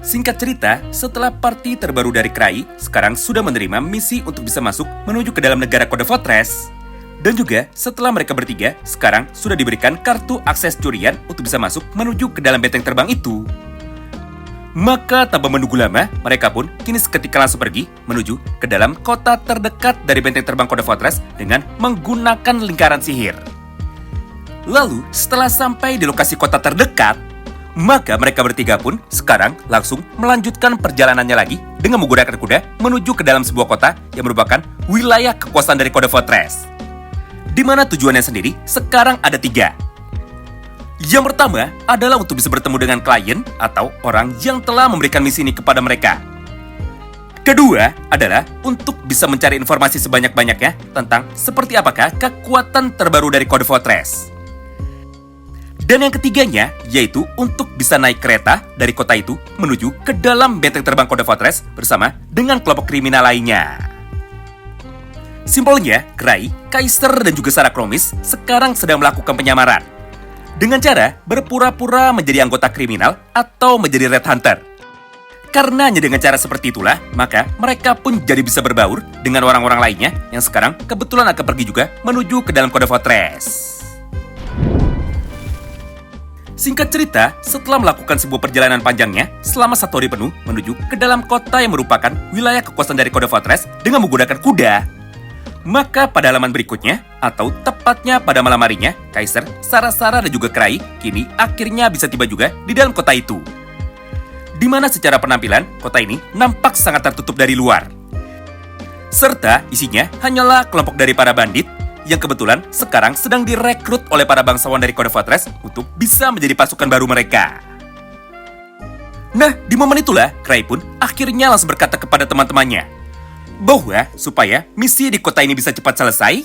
Singkat cerita, setelah party terbaru dari Krai, sekarang sudah menerima misi untuk bisa masuk menuju ke dalam negara Kode Fortress. Dan juga setelah mereka bertiga, sekarang sudah diberikan kartu akses curian untuk bisa masuk menuju ke dalam benteng terbang itu. Maka tanpa menunggu lama, mereka pun kini seketika langsung pergi menuju ke dalam kota terdekat dari benteng terbang Kode Fortress dengan menggunakan lingkaran sihir. Lalu, setelah sampai di lokasi kota terdekat, maka mereka bertiga pun sekarang langsung melanjutkan perjalanannya lagi dengan menggunakan kuda menuju ke dalam sebuah kota yang merupakan wilayah kekuasaan dari Kode Fortress. Di mana tujuannya sendiri sekarang ada 3. Yang pertama adalah untuk bisa bertemu dengan klien atau orang yang telah memberikan misi ini kepada mereka. Kedua adalah untuk bisa mencari informasi sebanyak-banyaknya tentang seperti apakah kekuatan terbaru dari Kode Fortress. Dan yang ketiganya yaitu untuk bisa naik kereta dari kota itu menuju ke dalam benteng terbang Kode Fortress bersama dengan kelompok kriminal lainnya. Simpelnya, Krai, Kaiser, dan juga Sarah Chromis sekarang sedang melakukan penyamaran dengan cara berpura-pura menjadi anggota kriminal atau menjadi Red Hunter. Karena hanya dengan cara seperti itulah, maka mereka pun jadi bisa berbaur dengan orang-orang lainnya yang sekarang kebetulan akan pergi juga menuju ke dalam Kode Fortress. Singkat cerita, setelah melakukan sebuah perjalanan panjangnya selama 1 hari penuh menuju ke dalam kota yang merupakan wilayah kekuasaan dari Kode Fortress dengan menggunakan kuda, maka pada halaman berikutnya, atau tepatnya pada malam harinya, Kaiser, Sarah, dan juga Krai kini akhirnya bisa tiba juga di dalam kota itu. Di mana secara penampilan, kota ini nampak sangat tertutup dari luar. Serta isinya hanyalah kelompok dari para bandit yang kebetulan sekarang sedang direkrut oleh para bangsawan dari Kode Fortress untuk bisa menjadi pasukan baru mereka. Nah, di momen itulah, Krai pun akhirnya langsung berkata kepada teman-temannya bahwa supaya misi di kota ini bisa cepat selesai,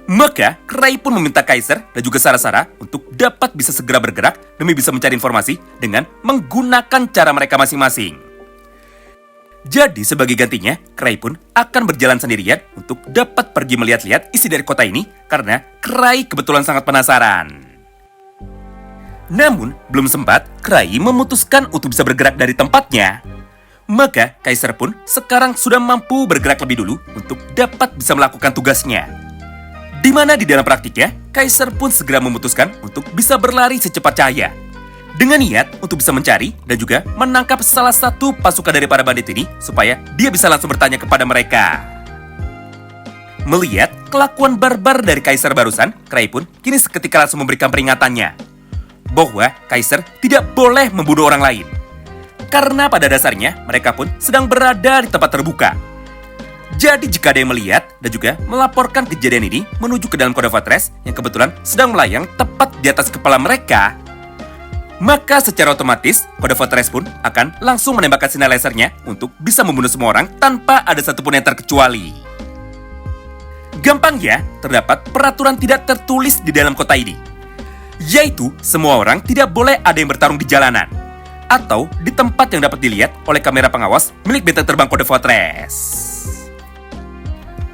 maka Krai pun meminta Kaiser dan juga Sarah untuk dapat bisa segera bergerak demi bisa mencari informasi dengan menggunakan cara mereka masing-masing. Jadi sebagai gantinya, Krai pun akan berjalan sendirian untuk dapat pergi melihat-lihat isi dari kota ini karena Krai kebetulan sangat penasaran. Namun, belum sempat, Krai memutuskan untuk bisa bergerak dari tempatnya. Maka, Kaiser pun sekarang sudah mampu bergerak lebih dulu untuk dapat bisa melakukan tugasnya. Di mana di dalam praktiknya, Kaiser pun segera memutuskan untuk bisa berlari secepat cahaya. Dengan niat untuk bisa mencari dan juga menangkap salah satu pasukan dari para bandit ini supaya dia bisa langsung bertanya kepada mereka. Melihat kelakuan barbar dari Kaiser barusan, Krai pun kini seketika langsung memberikan peringatannya bahwa Kaiser tidak boleh membunuh orang lain. Karena pada dasarnya mereka pun sedang berada di tempat terbuka. Jadi jika ada yang melihat dan juga melaporkan kejadian ini menuju ke dalam Kode Fortress yang kebetulan sedang melayang tepat di atas kepala mereka, maka secara otomatis Kode Fortress pun akan langsung menembakkan sinar lasernya untuk bisa membunuh semua orang tanpa ada satupun yang terkecuali. Gampangnya, terdapat peraturan tidak tertulis di dalam kota ini, yaitu semua orang tidak boleh ada yang bertarung di jalanan atau di tempat yang dapat dilihat oleh kamera pengawas milik benteng terbang Kode Fortress.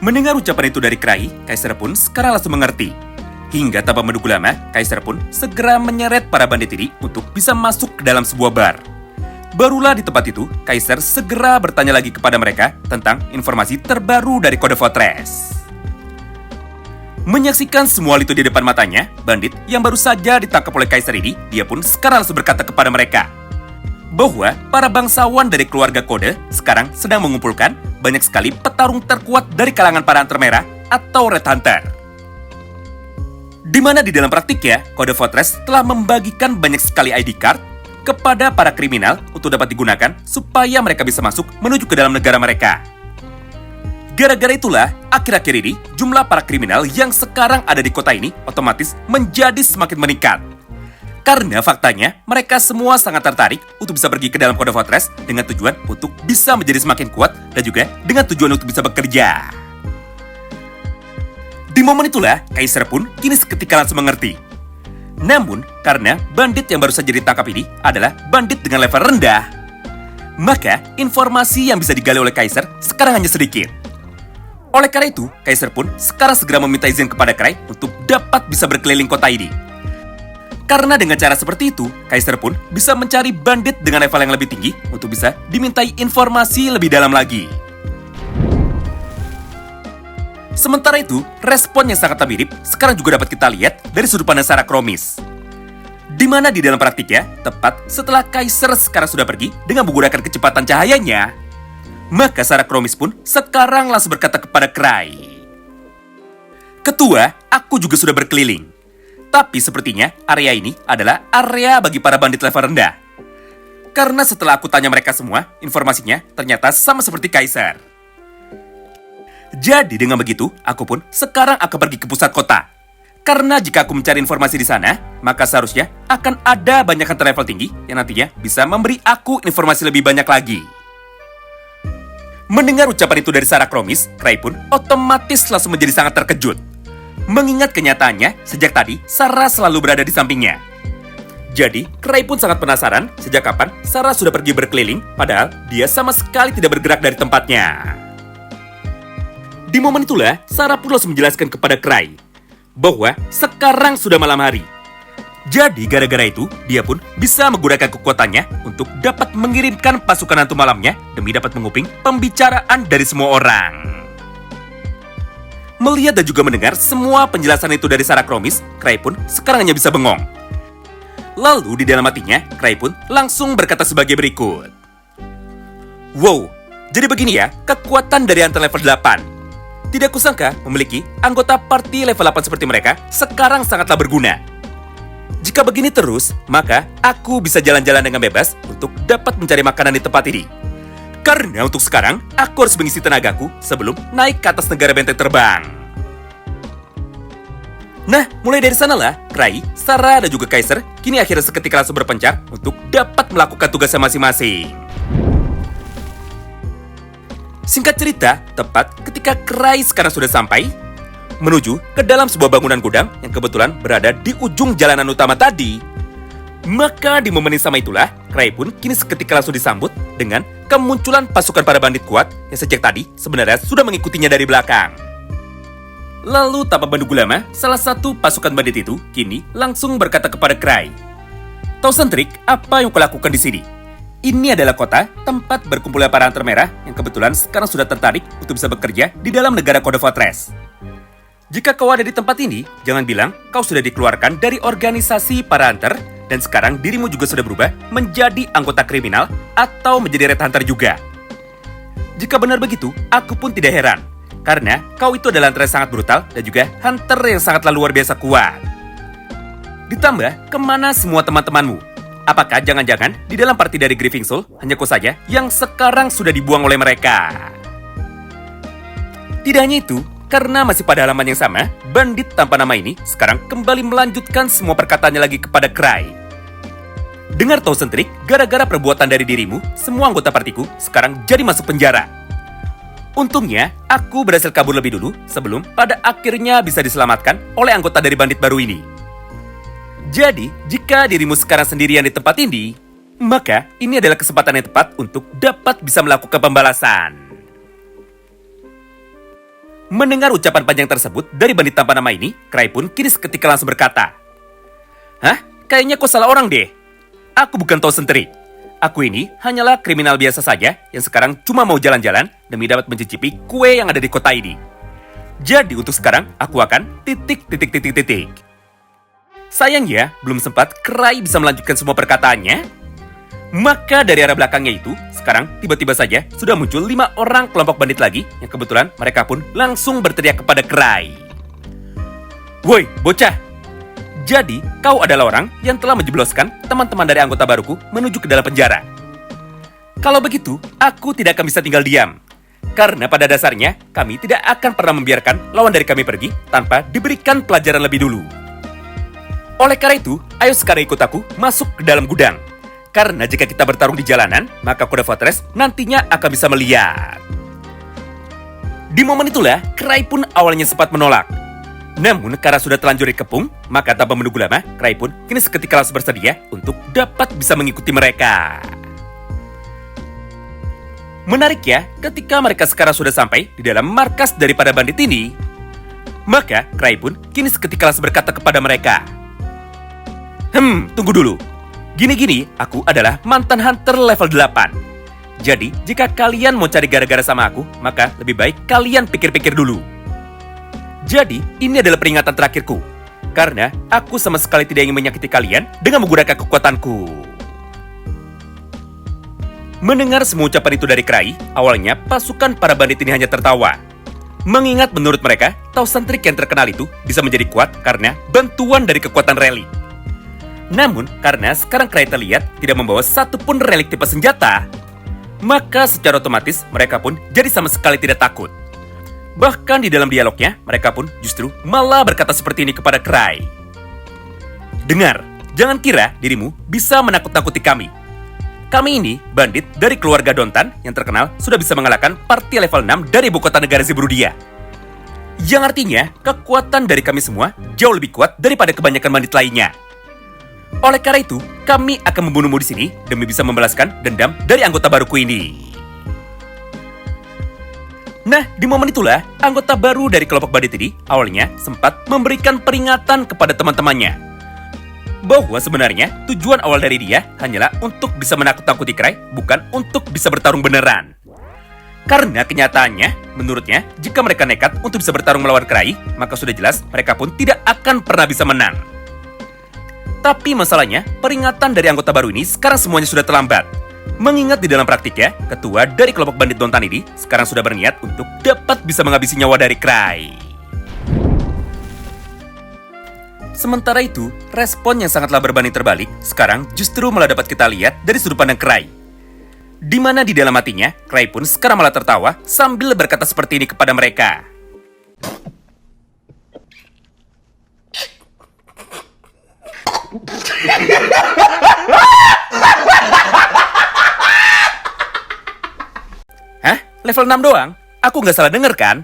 Mendengar ucapan itu dari Krai, Kaiser pun sekarang langsung mengerti. Hingga tanpa menunggu lama, Kaiser pun segera menyeret para bandit ini untuk bisa masuk ke dalam sebuah bar. Barulah di tempat itu, Kaiser segera bertanya lagi kepada mereka tentang informasi terbaru dari Kode Fortress. Menyaksikan semua itu di depan matanya, bandit yang baru saja ditangkap oleh Kaiser ini, dia pun sekarang langsung berkata kepada mereka bahwa para bangsawan dari keluarga Kode sekarang sedang mengumpulkan banyak sekali petarung terkuat dari kalangan para Hunter Merah atau Red Hunter. Di mana di dalam praktiknya, Kode Fortress telah membagikan banyak sekali ID card kepada para kriminal untuk dapat digunakan supaya mereka bisa masuk menuju ke dalam negara mereka. Gara-gara itulah, akhir-akhir ini jumlah para kriminal yang sekarang ada di kota ini otomatis menjadi semakin meningkat. Karena faktanya, mereka semua sangat tertarik untuk bisa pergi ke dalam Kode Fortress dengan tujuan untuk bisa menjadi semakin kuat dan juga dengan tujuan untuk bisa bekerja. Di momen itulah, Kaiser pun kini seketika langsung mengerti. Namun, karena bandit yang baru saja ditangkap ini adalah bandit dengan level rendah, maka informasi yang bisa digali oleh Kaiser sekarang hanya sedikit. Oleh karena itu, Kaiser pun sekarang segera meminta izin kepada Krai untuk dapat bisa berkeliling kota ini. Karena dengan cara seperti itu, Kaiser pun bisa mencari bandit dengan level yang lebih tinggi untuk bisa dimintai informasi lebih dalam lagi. Sementara itu, respon yang sangat mirip sekarang juga dapat kita lihat dari sudut pandang Sarah Kromis. Di mana di dalam praktiknya, tepat setelah Kaiser sekarang sudah pergi dengan menggunakan kecepatan cahayanya, maka Sarah Kromis pun sekarang langsung berkata kepada Cry. Ketua, aku juga sudah berkeliling. Tapi sepertinya area ini adalah area bagi para bandit level rendah. Karena setelah aku tanya mereka semua, informasinya ternyata sama seperti Kaiser. Jadi dengan begitu, aku pun sekarang akan pergi ke pusat kota. Karena jika aku mencari informasi di sana, maka seharusnya akan ada banyak hunter level tinggi yang nantinya bisa memberi aku informasi lebih banyak lagi. Mendengar ucapan itu dari Sarah Kromis, Cry pun otomatis langsung menjadi sangat terkejut. Mengingat kenyataannya, sejak tadi Sarah selalu berada di sampingnya. Jadi, Cry pun sangat penasaran sejak kapan Sarah sudah pergi berkeliling, padahal dia sama sekali tidak bergerak dari tempatnya. Di momen itulah, Sarah pun langsung menjelaskan kepada Cry bahwa sekarang sudah malam hari. Jadi, gara-gara itu, dia pun bisa menggunakan kekuatannya untuk dapat mengirimkan pasukan hantu malamnya demi dapat menguping pembicaraan dari semua orang. Melihat dan juga mendengar semua penjelasan itu dari Sarah Kromis, Cry pun sekarang hanya bisa bengong. Lalu di dalam hatinya, Cry pun langsung berkata sebagai berikut. Wow, jadi begini ya, kekuatan dari hunter level 8. Tidak kusangka memiliki anggota party level 8 seperti mereka sekarang sangatlah berguna. Jika begini terus, maka aku bisa jalan-jalan dengan bebas untuk dapat mencari makanan di tempat ini. Karena untuk sekarang, aku harus mengisi tenagaku sebelum naik ke atas negara benteng terbang. Nah, mulai dari sanalah, Cry, Sarah, dan juga Kaiser kini akhirnya seketika langsung berpencar untuk dapat melakukan tugasnya masing-masing. Singkat cerita, tepat ketika Cry sekarang sudah sampai, menuju ke dalam sebuah bangunan gudang yang kebetulan berada di ujung jalanan utama tadi, maka di momen yang sama itulah, Cry pun kini seketika langsung disambut dengan kemunculan pasukan para bandit kuat yang sejak tadi sebenarnya sudah mengikutinya dari belakang. Lalu tanpa menunggu lama, salah satu pasukan bandit itu kini langsung berkata kepada Cry, "Tahu Sentrik, apa yang kau lakukan di sini? Ini adalah kota tempat berkumpulnya para hunter merah yang kebetulan sekarang sudah tertarik untuk bisa bekerja di dalam negara Code Fortress. Jika kau ada di tempat ini, jangan bilang kau sudah dikeluarkan dari organisasi para hunter dan sekarang dirimu juga sudah berubah menjadi anggota kriminal atau menjadi red hunter juga. Jika benar begitu, aku pun tidak heran, karena kau itu adalah hunter yang sangat brutal dan juga hunter yang sangatlah luar biasa kuat. Ditambah, kemana semua teman-temanmu? Apakah jangan-jangan di dalam party dari Grieving Soul hanya kau saja yang sekarang sudah dibuang oleh mereka?" Tidak hanya itu, karena masih pada halaman yang sama, bandit tanpa nama ini sekarang kembali melanjutkan semua perkataannya lagi kepada Cry. Dengar tahu Sentrik, gara-gara perbuatan dari dirimu, semua anggota partiku sekarang jadi masuk penjara. Untungnya, aku berhasil kabur lebih dulu sebelum pada akhirnya bisa diselamatkan oleh anggota dari bandit baru ini. Jadi, jika dirimu sekarang sendirian di tempat ini, maka ini adalah kesempatan yang tepat untuk dapat bisa melakukan pembalasan. Mendengar ucapan panjang tersebut dari bandit tanpa nama ini, Cry pun kini seketika langsung berkata, "Hah? Kayaknya kau salah orang deh. Aku bukan Tahu Sentrik. Aku ini hanyalah kriminal biasa saja yang sekarang cuma mau jalan-jalan demi dapat mencicipi kue yang ada di kota ini. Jadi untuk sekarang, aku akan titik. Sayangnya, belum sempat Cry bisa melanjutkan semua perkataannya. Maka dari arah belakangnya itu, sekarang tiba-tiba saja sudah muncul 5 orang kelompok bandit lagi yang kebetulan mereka pun langsung berteriak kepada Cry. "Woi, bocah! Jadi, kau adalah orang yang telah menjebloskan teman-teman dari anggota baruku menuju ke dalam penjara. Kalau begitu, aku tidak akan bisa tinggal diam. Karena pada dasarnya, kami tidak akan pernah membiarkan lawan dari kami pergi tanpa diberikan pelajaran lebih dulu. Oleh karena itu, ayo sekarang ikut aku masuk ke dalam gudang. Karena jika kita bertarung di jalanan, maka Code Fortress nantinya akan bisa melihat." Di momen itulah, Cry pun awalnya sempat menolak. Namun, karena sudah telanjur dikepung, maka tanpa menunggu lama, Cry pun kini seketika langsung bersedia untuk dapat bisa mengikuti mereka. Menarik ya, ketika mereka sekarang sudah sampai di dalam markas daripada bandit ini, maka Cry pun kini seketika langsung berkata kepada mereka, Tunggu dulu. Gini-gini, aku adalah mantan hunter level 8. Jadi, jika kalian mau cari gara-gara sama aku, maka lebih baik kalian pikir-pikir dulu. Jadi, ini adalah peringatan terakhirku. Karena aku sama sekali tidak ingin menyakiti kalian dengan menggunakan kekuatanku. Mendengar semua ucapan itu dari Krai, awalnya pasukan para bandit ini hanya tertawa. Mengingat menurut mereka, Tausan Trik yang terkenal itu bisa menjadi kuat karena bantuan dari kekuatan relik. Namun, karena sekarang Krai terlihat tidak membawa satupun relik tipe senjata, maka secara otomatis mereka pun jadi sama sekali tidak takut. Bahkan di dalam dialognya, mereka pun justru malah berkata seperti ini kepada Krai. Dengar, jangan kira dirimu bisa menakut-nakuti kami. Kami ini bandit dari keluarga Dontan yang terkenal sudah bisa mengalahkan party level 6 dari ibu kota negara Zeburudia. Yang artinya, kekuatan dari kami semua jauh lebih kuat daripada kebanyakan bandit lainnya. Oleh karena itu, kami akan membunuhmu di sini demi bisa membalaskan dendam dari anggota baruku ini. Nah, di momen itulah, anggota baru dari kelompok bandit ini awalnya sempat memberikan peringatan kepada teman-temannya. Bahwa sebenarnya tujuan awal dari dia hanyalah untuk bisa menakut-nakuti Krai, bukan untuk bisa bertarung beneran. Karena kenyataannya, menurutnya, jika mereka nekat untuk bisa bertarung melawan Krai, maka sudah jelas mereka pun tidak akan pernah bisa menang. Tapi masalahnya, peringatan dari anggota baru ini sekarang semuanya sudah terlambat. Mengingat di dalam praktiknya, ketua dari kelompok bandit Dontan ini sekarang sudah berniat untuk dapat bisa menghabisi nyawa dari Krai. Sementara itu, respon yang sangatlah berbanding terbalik sekarang justru malah dapat kita lihat dari sudut pandang Krai. Di mana di dalam hatinya, Krai pun sekarang malah tertawa sambil berkata seperti ini kepada mereka. Hah? Level 6 doang? Aku nggak salah denger kan?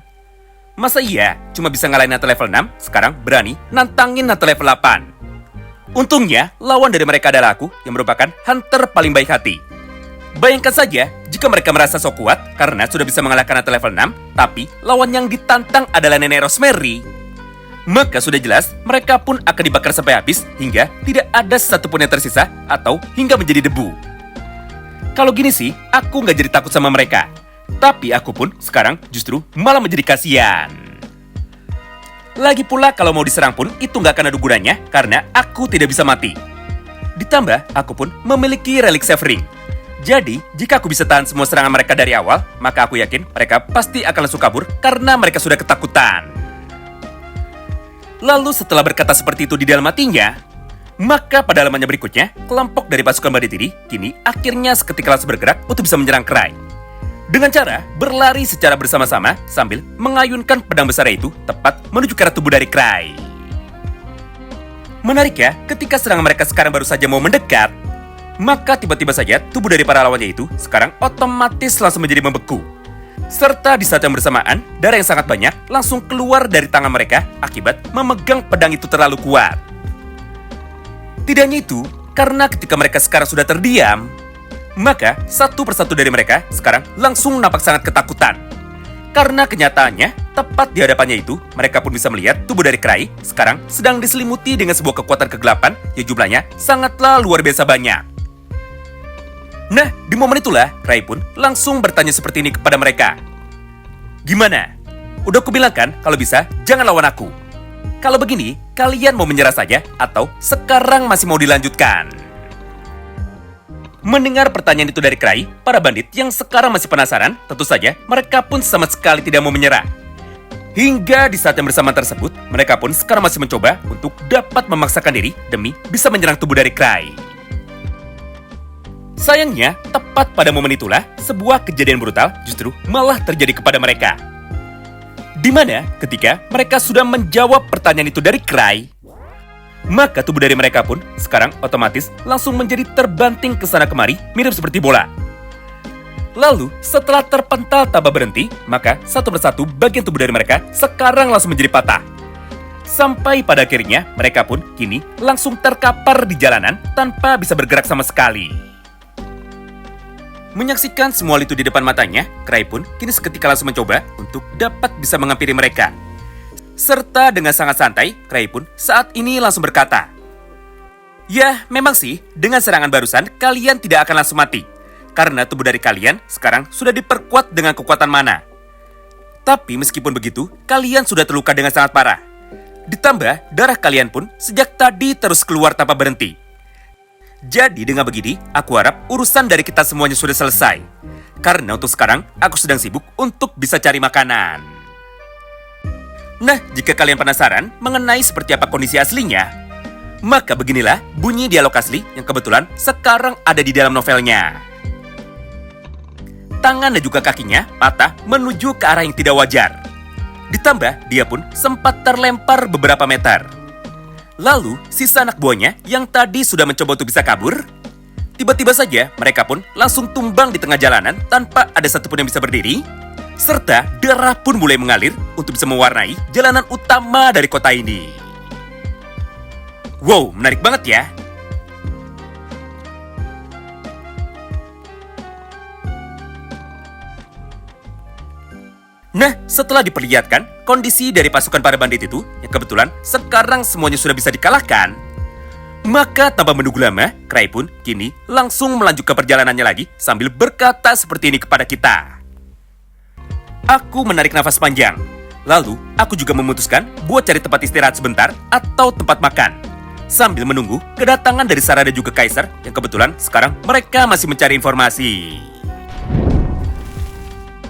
Masa iya cuma bisa ngalahin Nato level 6, sekarang berani nantangin Nato level 8? Untungnya, lawan dari mereka adalah aku yang merupakan hunter paling baik hati. Bayangkan saja jika mereka merasa sok kuat karena sudah bisa mengalahkan Nato level 6, tapi lawan yang ditantang adalah Nenek Rosemary. Maka sudah jelas mereka pun akan dibakar sampai habis hingga tidak ada satupun yang tersisa atau hingga menjadi debu. Kalau gini sih, aku nggak jadi takut sama mereka. Tapi aku pun sekarang justru malah menjadi kasihan. Lagi pula kalau mau diserang pun itu nggak akan ada gunanya karena aku tidak bisa mati. Ditambah aku pun memiliki relik save ring. Jadi jika aku bisa tahan semua serangan mereka dari awal, maka aku yakin mereka pasti akan langsung kabur karena mereka sudah ketakutan. Lalu setelah berkata seperti itu di dalam hatinya, maka pada halamannya berikutnya, kelompok dari pasukan bandit ini kini akhirnya seketika langsung bergerak untuk bisa menyerang Krai. Dengan cara berlari secara bersama-sama sambil mengayunkan pedang besar itu tepat menuju ke arah tubuh dari Krai. Menarik ya, ketika serangan mereka sekarang baru saja mau mendekat, maka tiba-tiba saja tubuh dari para lawannya itu sekarang otomatis langsung menjadi membeku. Serta di saat yang bersamaan, darah yang sangat banyak langsung keluar dari tangan mereka akibat memegang pedang itu terlalu kuat. Tidak hanya itu, karena ketika mereka sekarang sudah terdiam, maka satu persatu dari mereka sekarang langsung nampak sangat ketakutan. Karena kenyataannya, tepat di hadapannya itu, mereka pun bisa melihat tubuh dari Krai sekarang sedang diselimuti dengan sebuah kekuatan kegelapan yang jumlahnya sangatlah luar biasa banyak. Nah, di momen itulah, Krai pun langsung bertanya seperti ini kepada mereka. Gimana? Udah aku bilang kan, kalau bisa, jangan lawan aku. Kalau begini, kalian mau menyerah saja atau sekarang masih mau dilanjutkan? Mendengar pertanyaan itu dari Krai, para bandit yang sekarang masih penasaran, tentu saja mereka pun sama sekali tidak mau menyerah. Hingga di saat yang bersamaan tersebut, mereka pun sekarang masih mencoba untuk dapat memaksakan diri demi bisa menyerang tubuh dari Krai. Sayangnya, tepat pada momen itulah, sebuah kejadian brutal justru malah terjadi kepada mereka. Di mana ketika mereka sudah menjawab pertanyaan itu dari Krai, maka tubuh dari mereka pun sekarang otomatis langsung menjadi terbanting ke sana kemari mirip seperti bola. Lalu setelah terpental tanpa berhenti, maka satu persatu bagian tubuh dari mereka sekarang langsung menjadi patah. Sampai pada akhirnya mereka pun kini langsung terkapar di jalanan tanpa bisa bergerak sama sekali. Menyaksikan semua itu di depan matanya, Krai pun kini seketika langsung mencoba untuk dapat bisa menghampiri mereka. Serta dengan sangat santai, Krai pun saat ini langsung berkata, Ya, memang sih, dengan serangan barusan, kalian tidak akan langsung mati. Karena tubuh dari kalian sekarang sudah diperkuat dengan kekuatan mana. Tapi meskipun begitu, kalian sudah terluka dengan sangat parah. Ditambah, darah kalian pun sejak tadi terus keluar tanpa berhenti. Jadi dengan begini, aku harap urusan dari kita semuanya sudah selesai. Karena untuk sekarang, aku sedang sibuk untuk bisa cari makanan. Nah, jika kalian penasaran mengenai seperti apa kondisi aslinya, maka beginilah bunyi dialog asli yang kebetulan sekarang ada di dalam novelnya. Tangan dan juga kakinya patah menuju ke arah yang tidak wajar. Ditambah, dia pun sempat terlempar beberapa meter. Lalu, sisa anak buahnya yang tadi sudah mencoba untuk bisa kabur, tiba-tiba saja mereka pun langsung tumbang di tengah jalanan tanpa ada satupun yang bisa berdiri, serta darah pun mulai mengalir untuk bisa mewarnai jalanan utama dari kota ini. Wow, menarik banget ya. Nah, setelah diperlihatkan kondisi dari pasukan para bandit itu, yang kebetulan sekarang semuanya sudah bisa dikalahkan, maka tanpa menunggu lama, Cray pun kini langsung melanjutkan perjalanannya lagi sambil berkata seperti ini kepada kita. Aku menarik nafas panjang. Lalu, aku juga memutuskan buat cari tempat istirahat sebentar atau tempat makan. Sambil menunggu kedatangan dari Sarah dan juga Kaisar yang kebetulan sekarang mereka masih mencari informasi.